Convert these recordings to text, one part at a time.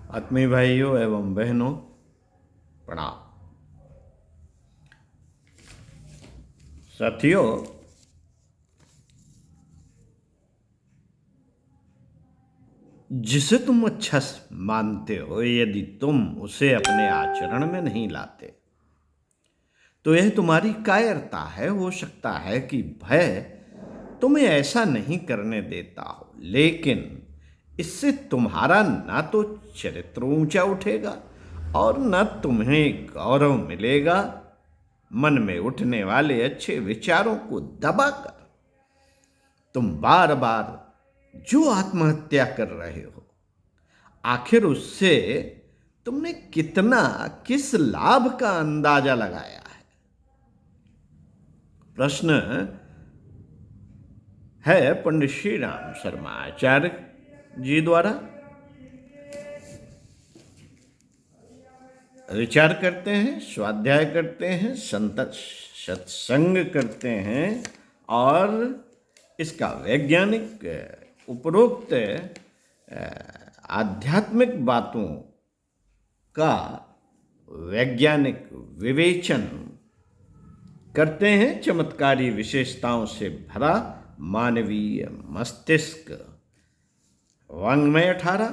आत्मीय भाइयों एवं बहनों, प्रणाम। साथियों, जिसे तुम अच्छा मानते हो, यदि तुम उसे अपने आचरण में नहीं लाते तो यह तुम्हारी कायरता है। हो सकता है कि भय तुम्हें ऐसा नहीं करने देता हो, लेकिन इससे तुम्हारा ना तो चरित्र ऊंचा उठेगा और न तुम्हें गौरव मिलेगा। मन में उठने वाले अच्छे विचारों को दबाकर तुम बार बार जो आत्महत्या कर रहे हो, आखिर उससे तुमने किस लाभ का अंदाजा लगाया है? प्रश्न है पंडित श्री राम शर्मा आचार्य जी द्वारा। विचार करते हैं, स्वाध्याय करते हैं, सत्संग करते हैं और इसका वैज्ञानिक उपरोक्त आध्यात्मिक बातों का वैज्ञानिक विवेचन करते हैं। चमत्कारी विशेषताओं से भरा मानवीय मस्तिष्क। वाङ्मय 18,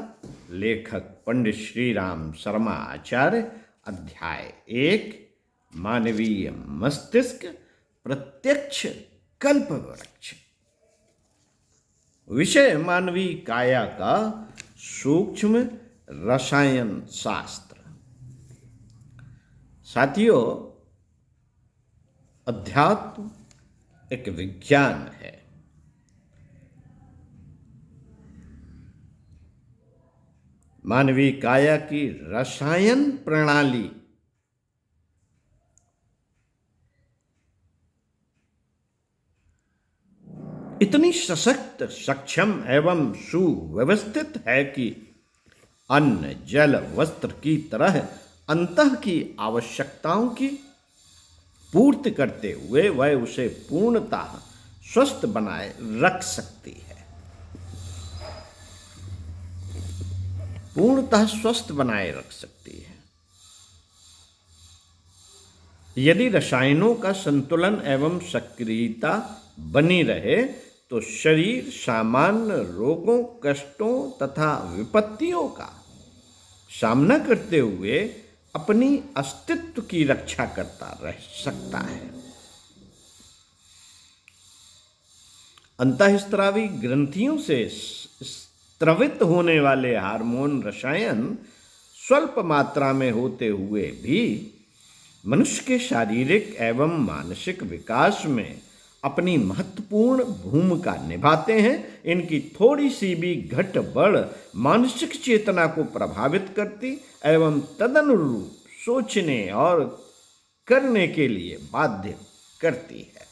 लेखक पंडित श्री राम शर्मा आचार्य। अध्याय 1, मानवीय मस्तिष्क, प्रत्यक्ष कल्प वृक्ष। विषय मानवीय काया का सूक्ष्म रसायन शास्त्र। साथियों, अध्यात्म एक विज्ञान है। मानवीय काया की रसायन प्रणाली इतनी सशक्त, सक्षम एवं सुव्यवस्थित है कि अन्न, जल, वस्त्र की तरह अंतः की आवश्यकताओं की पूर्ति करते हुए वह उसे पूर्णतः स्वस्थ बनाए रख सकती है। पूर्णतः स्वस्थ बनाए रख सकती है। यदि रसायनों का संतुलन एवं सक्रियता बनी रहे तो शरीर सामान्य रोगों, कष्टों तथा विपत्तियों का सामना करते हुए अपनी अस्तित्व की रक्षा करता रह सकता है। अंतःस्त्रावी ग्रंथियों से स्रवित होने वाले हार्मोन रसायन स्वल्प मात्रा में होते हुए भी मनुष्य के शारीरिक एवं मानसिक विकास में अपनी महत्वपूर्ण भूमिका निभाते हैं। इनकी थोड़ी सी भी घट बढ़ मानसिक चेतना को प्रभावित करती एवं तदनुरूप सोचने और करने के लिए बाध्य करती है।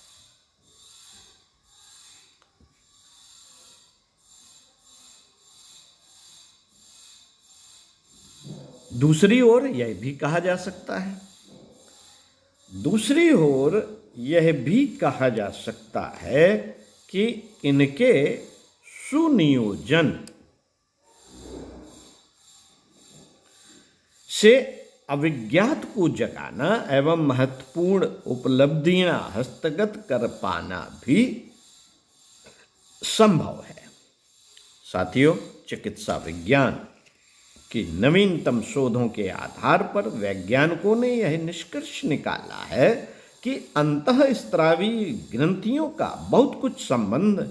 दूसरी ओर यह भी कहा जा सकता है कि इनके सुनियोजन से अविज्ञात को जगाना एवं महत्वपूर्ण उपलब्धियां हस्तगत कर पाना भी संभव है। साथियों, चिकित्सा विज्ञान कि नवीनतम शोधों के आधार पर वैज्ञानिकों ने यह निष्कर्ष निकाला है कि अंतःस्रावी ग्रंथियों का बहुत कुछ संबंध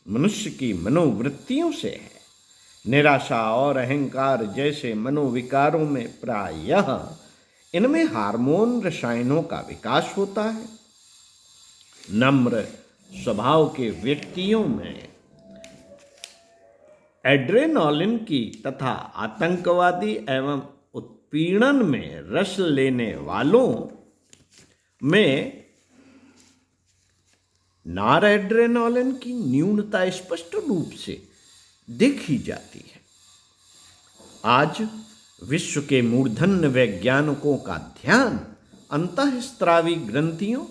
मनुष्य की मनोवृत्तियों से है। निराशा और अहंकार जैसे मनोविकारों में प्रायः इनमें हार्मोन रसायनों का विकास होता है। नम्र स्वभाव के व्यक्तियों में एड्रेनालिन की तथा आतंकवादी एवं उत्पीड़न में रस लेने वालों में नॉरएड्रेनालिन की न्यूनता स्पष्ट रूप से देखी जाती है। आज विश्व के मूर्धन्य वैज्ञानिकों का ध्यान अंतःस्रावी ग्रंथियों,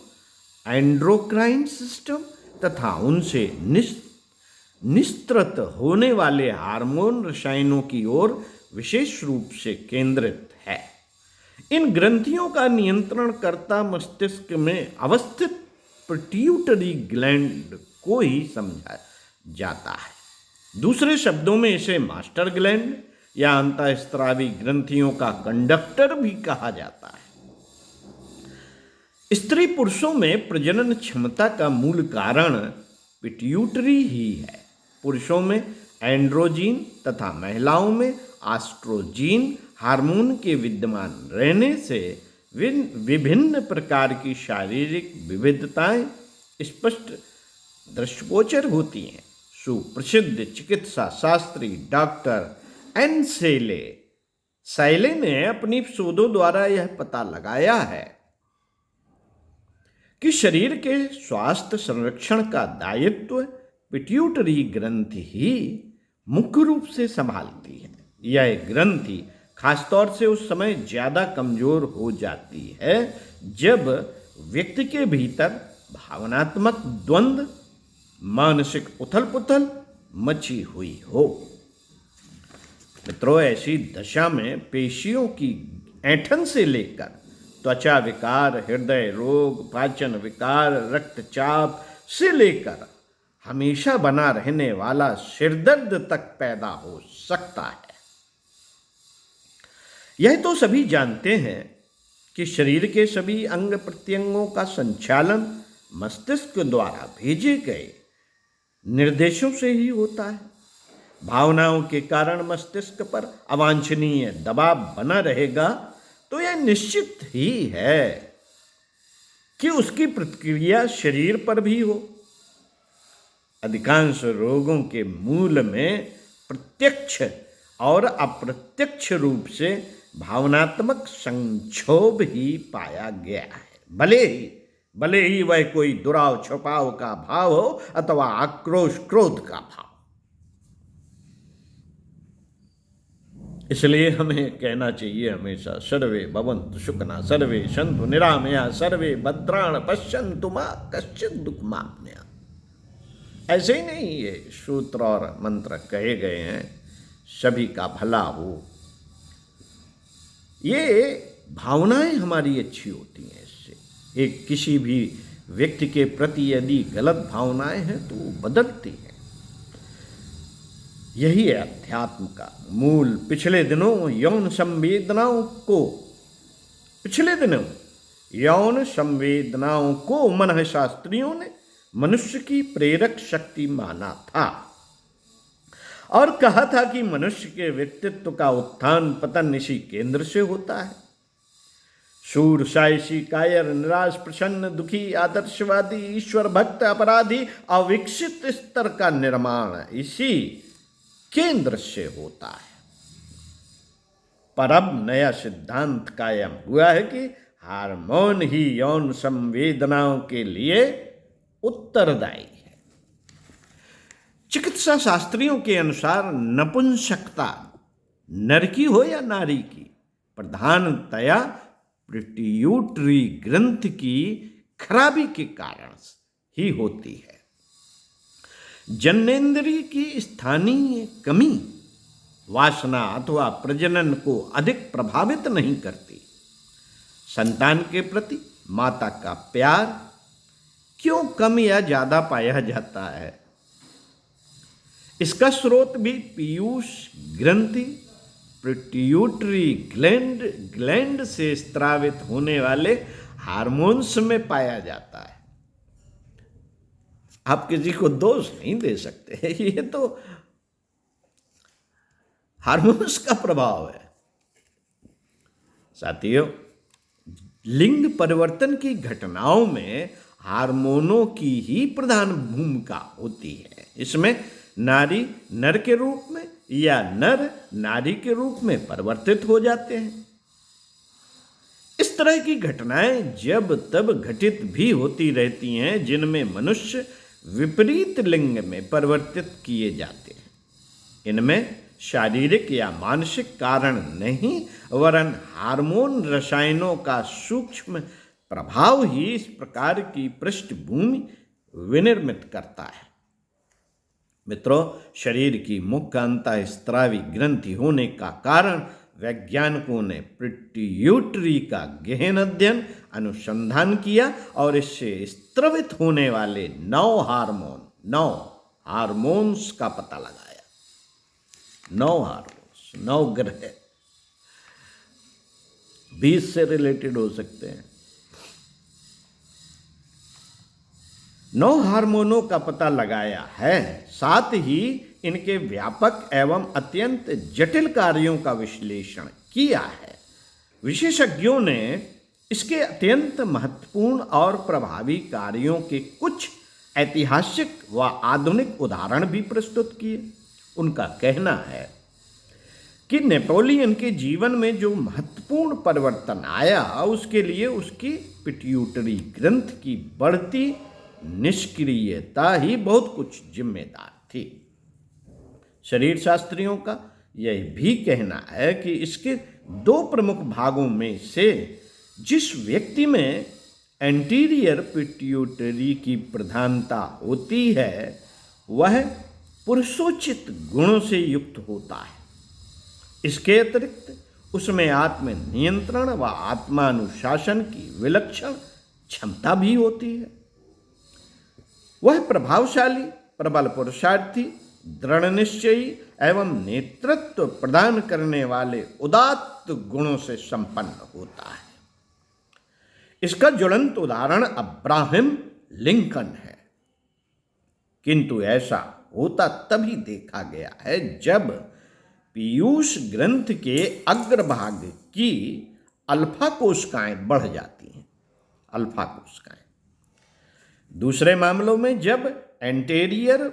एंड्रोक्राइन सिस्टम तथा उनसे निस्तृत होने वाले हार्मोन रसायनों की ओर विशेष रूप से केंद्रित है। इन ग्रंथियों का नियंत्रण करता मस्तिष्क में अवस्थित पिट्यूटरी ग्लैंड को ही समझा जाता है। दूसरे शब्दों में इसे मास्टर ग्लैंड या अंतःस्रावी ग्रंथियों का कंडक्टर भी कहा जाता है। स्त्री पुरुषों में प्रजनन क्षमता का मूल कारण पिट्यूटरी ही है। पुरुषों में एंड्रोजीन तथा महिलाओं में आस्ट्रोजीन हार्मोन के विद्यमान रहने से विभिन्न प्रकार की शारीरिक विविधताएं स्पष्ट दृष्टिगोचर होती हैं। सुप्रसिद्ध चिकित्सा शास्त्री डॉक्टर एन सैले ने अपनी शोधों द्वारा यह पता लगाया है कि शरीर के स्वास्थ्य संरक्षण का दायित्व पिट्यूटरी ग्रंथि ही मुख्य रूप से संभालती है। यह ग्रंथि खासतौर से उस समय ज्यादा कमजोर हो जाती है जब व्यक्ति के भीतर भावनात्मक द्वंद्व, मानसिक उथल पुथल मची हुई हो। मित्रों, ऐसी दशा में पेशियों की ऐंठन से लेकर त्वचा विकार, हृदय रोग, पाचन विकार, रक्तचाप से लेकर हमेशा बना रहने वाला सिरदर्द तक पैदा हो सकता है। यह तो सभी जानते हैं कि शरीर के सभी अंग प्रत्यंगों का संचालन मस्तिष्क द्वारा भेजे गए निर्देशों से ही होता है। भावनाओं के कारण मस्तिष्क पर अवांछनीय दबाव बना रहेगा तो यह निश्चित ही है कि उसकी प्रतिक्रिया शरीर पर भी हो। अधिकांश रोगों के मूल में प्रत्यक्ष और अप्रत्यक्ष रूप से भावनात्मक संक्षोभ ही पाया गया है। भले ही वह कोई दुराव छुपाव का भाव हो अथवा आक्रोश क्रोध का भाव। इसलिए हमें कहना चाहिए हमेशा सर्वे भवन्तु सुखिनः, सर्वे सन्तु निरामया, सर्वे भद्राणि पश्यन्तु मा कश्चित् दुःखमाप्नुयात्। ऐसे ही नहीं ये सूत्र और मंत्र कहे गए हैं, सभी का भला हो। ये भावनाएं हमारी अच्छी होती हैं। इससे एक किसी भी व्यक्ति के प्रति यदि गलत भावनाएं हैं तो वो बदलती हैं। यही है अध्यात्म का मूल। पिछले दिनों यौन संवेदनाओं को मनःशास्त्रियों ने मनुष्य की प्रेरक शक्ति माना था और कहा था कि मनुष्य के व्यक्तित्व का उत्थान पतन इसी केंद्र से होता है। शूर, साहसी, कायर, निराश, प्रसन्न, दुखी, आदर्शवादी, ईश्वर भक्त, अपराधी, अविकसित स्तर का निर्माण इसी केंद्र से होता है। पर अब नया सिद्धांत कायम हुआ है कि हार्मोन ही यौन संवेदनाओं के लिए उत्तरदायी है। चिकित्सा शास्त्रियों के अनुसार नपुंसकता नर की हो या नारी की प्रधानतया पिट्यूटरी ग्रंथि की खराबी के कारण ही होती है। जननेंद्रिय की स्थानीय कमी वासना अथवा प्रजनन को अधिक प्रभावित नहीं करती। संतान के प्रति माता का प्यार क्यों कम या ज्यादा पाया जाता है? इसका स्रोत भी पीयूष ग्रंथि पिट्यूटरी ग्लैंड से स्रावित होने वाले हार्मोन्स में पाया जाता है। आप किसी को दोष नहीं दे सकते, ये तो हार्मोन्स का प्रभाव है। साथियों, लिंग परिवर्तन की घटनाओं में हार्मोनों की ही प्रधान भूमिका होती है। इसमें नारी नर के रूप में या नर नारी के रूप में परिवर्तित हो जाते हैं। इस तरह की घटनाएं जब तब घटित भी होती रहती हैं जिनमें मनुष्य विपरीत लिंग में परिवर्तित किए जाते हैं। इनमें शारीरिक या मानसिक कारण नहीं वरन हार्मोन रसायनों का सूक्ष्म प्रभाव ही इस प्रकार की पृष्ठभूमि विनिर्मित करता है। मित्रों, शरीर की मुख्य अंतःस्रावी ग्रंथि होने का कारण वैज्ञानिकों ने पिट्यूटरी का गहन अध्ययन अनुसंधान किया और इससे स्रावित होने वाले 9 हार्मोन्स का पता लगाया। 9 ग्रह 20 से रिलेटेड हो सकते हैं। 9 हार्मोनों का पता लगाया है, साथ ही इनके व्यापक एवं अत्यंत जटिल कार्यों का विश्लेषण किया है। विशेषज्ञों ने इसके अत्यंत महत्वपूर्ण और प्रभावी कार्यों के कुछ ऐतिहासिक व आधुनिक उदाहरण भी प्रस्तुत किए। उनका कहना है कि नेपोलियन के जीवन में जो महत्वपूर्ण परिवर्तन आया, उसके लिए उसकी पिट्यूटरी ग्रंथ की बढ़ती निष्क्रियता ही बहुत कुछ जिम्मेदार थी। शरीर शास्त्रियों का यह भी कहना है कि इसके 2 प्रमुख भागों में से जिस व्यक्ति में एंटीरियर पिट्यूटरी की प्रधानता होती है, वह पुरुषोचित गुणों से युक्त होता है। इसके अतिरिक्त उसमें आत्म नियंत्रण व आत्मानुशासन की विलक्षण क्षमता भी होती है। वह प्रभावशाली, प्रबल पुरुषार्थी, दृढ़ निश्चयी एवं नेतृत्व प्रदान करने वाले उदात्त गुणों से संपन्न होता है। इसका ज्वलंत उदाहरण अब्राहम लिंकन है। किंतु ऐसा होता तभी देखा गया है जब पीयूष ग्रंथ के अग्रभाग की अल्फा कोशिकाएं बढ़ जाती हैं। अल्फा कोशिकाएं। दूसरे मामलों में जब एंटीरियर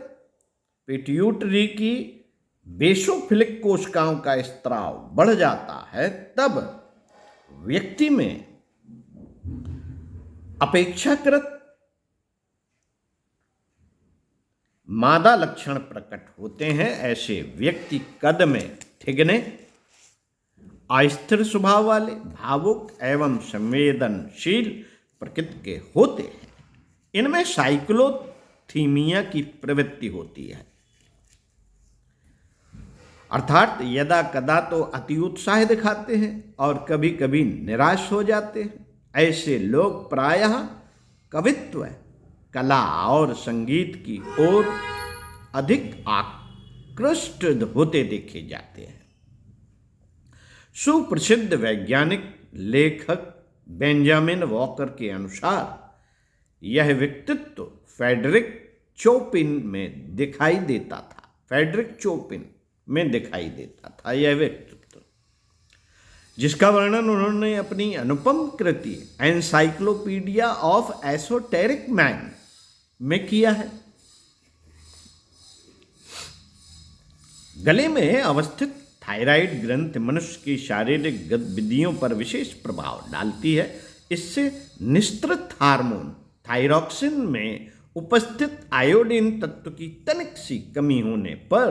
पिट्यूटरी की बेसोफिलिक कोशिकाओं का स्त्राव बढ़ जाता है, तब व्यक्ति में अपेक्षाकृत मादा लक्षण प्रकट होते हैं। ऐसे व्यक्ति कद में ठिगने, अस्थिर स्वभाव वाले, भावुक एवं संवेदनशील प्रकृति के होते हैं। इनमें साइक्लोथीमिया की प्रवृत्ति होती है, अर्थात यदा कदा तो अति उत्साह दिखाते हैं और कभी कभी निराश हो जाते हैं। ऐसे लोग प्रायः कवित्व, कला और संगीत की ओर अधिक आकृष्ट होते देखे जाते हैं। सुप्रसिद्ध वैज्ञानिक लेखक बेंजामिन वॉकर के अनुसार यह व्यक्तित्व फ्रेडरिक चोपिन में दिखाई देता था। फ्रेडरिक चोपिन में दिखाई देता था यह व्यक्तित्व, जिसका वर्णन उन्होंने अपनी अनुपम कृति एनसाइक्लोपीडिया ऑफ एसोटेरिक मैन में किया है। गले में अवस्थित थायराइड ग्रंथ मनुष्य की शारीरिक गतिविधियों पर विशेष प्रभाव डालती है। इससे निस्तृत हार्मोन थायरॉक्सिन में उपस्थित आयोडीन तत्व की तनिक सी कमी होने पर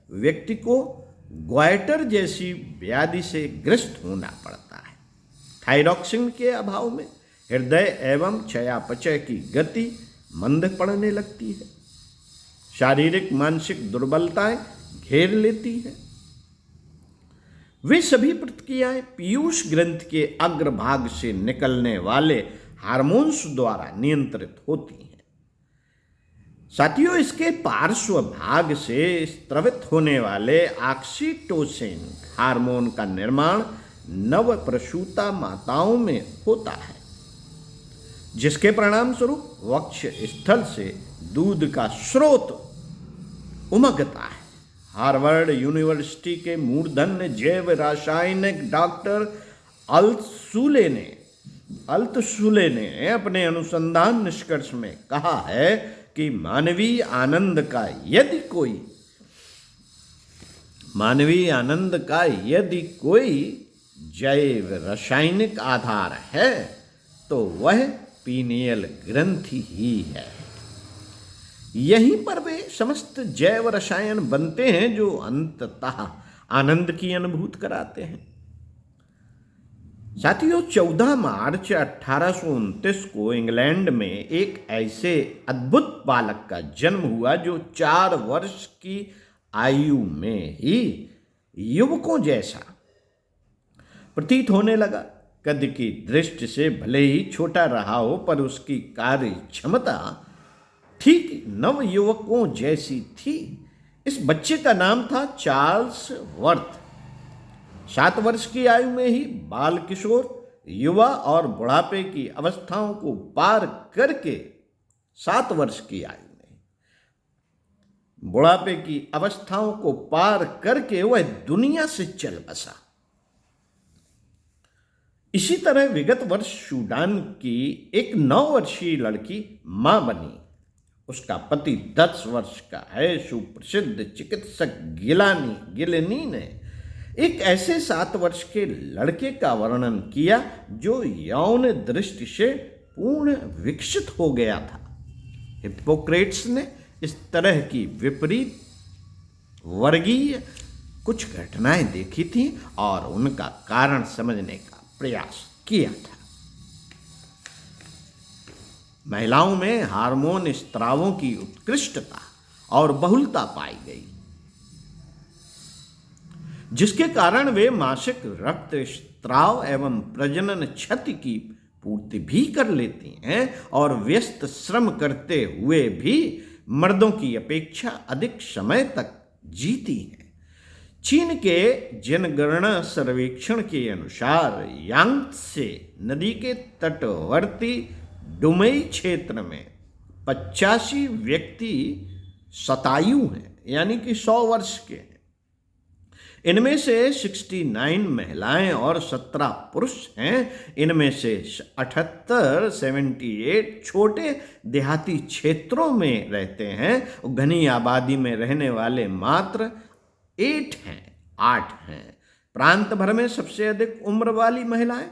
व्यक्ति को ग्वाइटर जैसी व्याधि से ग्रस्त होना पड़ता है। थायरॉक्सिन के अभाव में हृदय एवं चयापचय की गति मंद पड़ने लगती है। शारीरिक मानसिक दुर्बलताएं घेर लेती हैं। वे सभी प्रतिक्रियाएं पीयूष ग्रंथ के अग्रभाग से निकलने वाले हार्मोन्स द्वारा नियंत्रित होती हैं। साथियों, इसके पार्श्व भाग से स्रावित होने वाले ऑक्सीटोसिन हार्मोन का निर्माण नवप्रसूता माताओं में होता है, जिसके परिणाम स्वरूप वक्ष स्थल से दूध का स्रोत उमगता है। हार्वर्ड यूनिवर्सिटी के मूर्धन्य जैव रासायनिक डॉक्टर अल्तशुले ने अपने अनुसंधान निष्कर्ष में कहा है कि मानवीय आनंद का यदि कोई जैव रासायनिक आधार है तो वह पीनियल ग्रंथि ही है। यहीं पर वे समस्त जैव रसायन बनते हैं जो अंततः आनंद की अनुभूति कराते हैं। साथियों, 14 मार्च 1829 को इंग्लैंड में एक ऐसे अद्भुत बालक का जन्म हुआ जो 4 वर्ष की आयु में ही युवकों जैसा प्रतीत होने लगा। कद की दृष्टि से भले ही छोटा रहा हो, पर उसकी कार्य क्षमता ठीक नव युवकों जैसी थी। इस बच्चे का नाम था चार्ल्स वर्थ। 7 वर्ष की आयु में ही बाल किशोर, युवा और बुढ़ापे की अवस्थाओं को पार करके 7 वर्ष की आयु में बुढ़ापे की अवस्थाओं को पार करके वह दुनिया से चल बसा। इसी तरह विगत वर्ष सूडान की एक 9 वर्षीय लड़की मां बनी। उसका पति 10 वर्ष का है। सुप्रसिद्ध चिकित्सक गिलेनी ने एक ऐसे 7 वर्ष के लड़के का वर्णन किया जो यौन दृष्टि से पूर्ण विकसित हो गया था। हिप्पोक्रेट्स ने इस तरह की विपरीत वर्गीय कुछ घटनाएं देखी थी और उनका कारण समझने का प्रयास किया था। महिलाओं में हार्मोन स्त्रावों की उत्कृष्टता और बहुलता पाई गई, जिसके कारण वे मासिक रक्त स्त्राव एवं प्रजनन क्षति की पूर्ति भी कर लेती हैं और व्यस्त श्रम करते हुए भी मर्दों की अपेक्षा अधिक समय तक जीती हैं। चीन के जनगणना सर्वेक्षण के अनुसार यांगत्से नदी के तटवर्ती डुमई क्षेत्र में 85 व्यक्ति शतायु हैं, यानी कि 100 वर्ष के हैं। इनमें से 69 महिलाएं और 17 पुरुष हैं। इनमें से 78 छोटे देहाती क्षेत्रों में रहते हैं। घनी आबादी में रहने वाले मात्र 8 हैं। प्रांत भर में सबसे अधिक उम्र वाली महिलाएं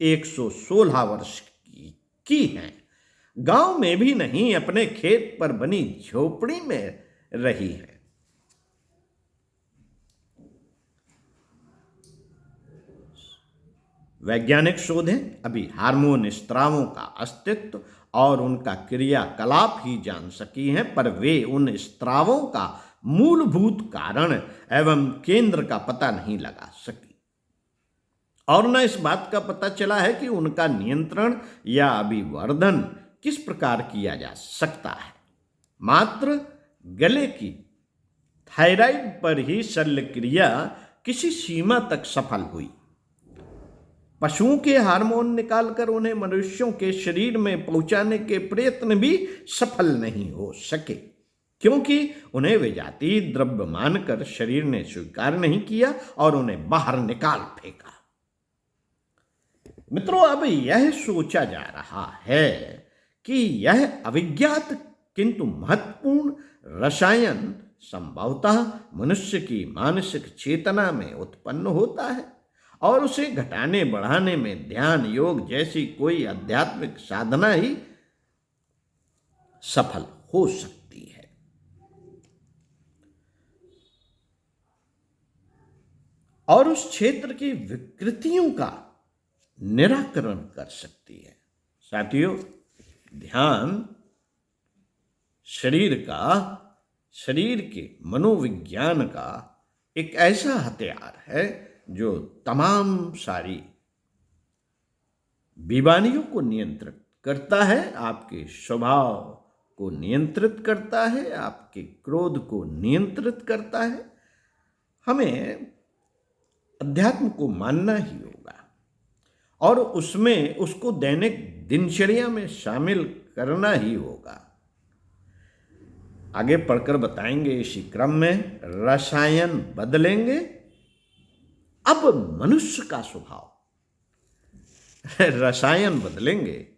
116 वर्ष की हैं। गांव में भी नहीं, अपने खेत पर बनी झोपड़ी में रही है। वैज्ञानिक शोधें अभी हार्मोन स्त्रावों का अस्तित्व और उनका क्रियाकलाप ही जान सकी हैं, पर वे उन स्त्रावों का मूलभूत कारण एवं केंद्र का पता नहीं लगा सकी, और न इस बात का पता चला है कि उनका नियंत्रण या अभिवर्धन किस प्रकार किया जा सकता है। मात्र गले की थायराइड पर ही शल्य क्रिया किसी सीमा तक सफल हुई। पशुओं के हार्मोन निकालकर उन्हें मनुष्यों के शरीर में पहुंचाने के प्रयत्न भी सफल नहीं हो सके, क्योंकि उन्हें विजातीय द्रव्य मानकर शरीर ने स्वीकार नहीं किया और उन्हें बाहर निकाल फेंका। मित्रों, अब यह सोचा जा रहा है कि यह अविज्ञात किंतु महत्वपूर्ण रसायन संभवतः मनुष्य की मानसिक चेतना में उत्पन्न होता है और उसे घटाने बढ़ाने में ध्यान, योग जैसी कोई आध्यात्मिक साधना ही सफल हो सकती है। और उस क्षेत्र की विकृतियों का निराकरण कर सकती है। साथियों, ध्यान शरीर के मनोविज्ञान का एक ऐसा हथियार है जो तमाम सारी बीमारियों को नियंत्रित करता है, आपके स्वभाव को नियंत्रित करता है, आपके क्रोध को नियंत्रित करता है। हमें अध्यात्म को मानना ही होगा और उसमें उसको दैनिक दिनचर्या में शामिल करना ही होगा। आगे पढ़कर बताएंगे इसी क्रम में। रसायन बदलेंगे, अब मनुष्य का स्वभाव। रसायन बदलेंगे,